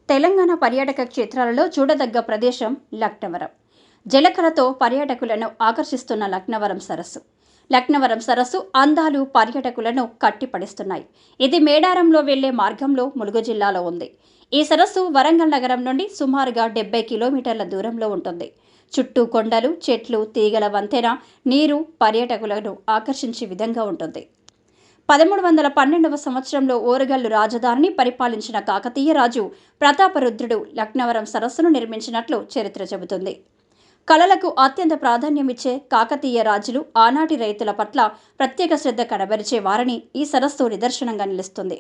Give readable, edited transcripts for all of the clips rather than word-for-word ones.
తెలంగాణ పర్యాటక క్షేత్రాలలో చూడదగ్గ ప్రదేశం లక్నవరం. జలకళతో పర్యాటకులను ఆకర్షిస్తున్న లక్నవరం సరస్సు. లక్నవరం సరస్సు అందాలు పర్యాటకులను కట్టిపడిస్తున్నాయి. ఇది మేడారంలో వెళ్లే మార్గంలో ములుగు జిల్లాలో ఉంది. ఈ సరస్సు వరంగల్ నగరం నుండి సుమారుగా 70 కిలోమీటర్ల దూరంలో ఉంటుంది. చుట్టూ కొండలు, చెట్లు, తీగల వంతెన, నీరు పర్యాటకులను ఆకర్షించే విధంగా ఉంటుంది. 1312వ సంవత్సరంలో ఓరుగల్లు రాజధానిని పరిపాలించిన కాకతీయ రాజు ప్రతాపరుద్రుడు లక్నవరం సరస్సును నిర్మించినట్లు చరిత్ర చెబుతుంది. కళలకు అత్యంత ప్రాధాన్యమిచ్చే కాకతీయ రాజులు ఆనాటి రైతుల పట్ల ప్రత్యేక శ్రద్ధ కనబరిచే వారని ఈ సరస్సు నిదర్శనంగా నిలుస్తుంది.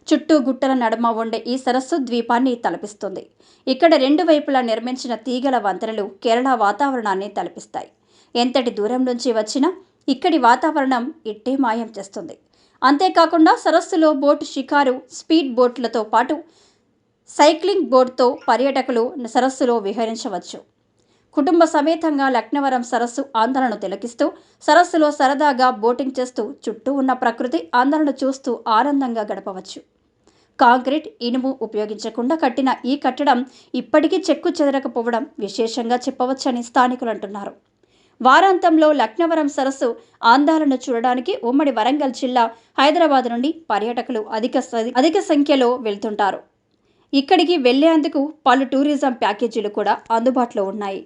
చుట్టూ గుట్టల నడుమ ఉండే ఈ సరస్సు ద్వీపాన్ని తలపిస్తుంది. ఇక్కడ రెండు వైపులా నిర్మించిన తీగల వంతెనలు కేరళ వాతావరణాన్ని తలపిస్తాయి. ఎంతటి దూరం నుంచి వచ్చినా ఇక్కడి వాతావరణం ఇట్టే మాయం చేస్తుంది. అంతేకాకుండా సరస్సులో బోటు షికారు, స్పీడ్ బోట్లతో పాటు సైక్లింగ్ బోట్తో పర్యాటకులు సరస్సులో విహరించవచ్చు. కుటుంబ సమేతంగా లక్నవరం సరస్సు అందాలను తిలకిస్తూ సరస్సులో సరదాగా బోటింగ్ చేస్తూ చుట్టూ ఉన్న ప్రకృతి అందాలను చూస్తూ ఆనందంగా గడపవచ్చు. కాంక్రీట్, ఇనుము ఉపయోగించకుండా కట్టిన ఈ కట్టడం ఇప్పటికీ చెక్కు చెదరకపోవడం విశేషంగా చెప్పవచ్చని స్థానికులు అంటున్నారు. వారాంతంలో లక్నవరం సరస్సు అందాలను చూడడానికి ఉమ్మడి వరంగల్ జిల్లా, హైదరాబాద్ నుండి పర్యాటకులు అధిక సంఖ్యలో వెళ్తుంటారు. ఇక్కడికి వెళ్లేందుకు పలు టూరిజం ప్యాకేజీలు కూడా అందుబాటులో ఉన్నాయి.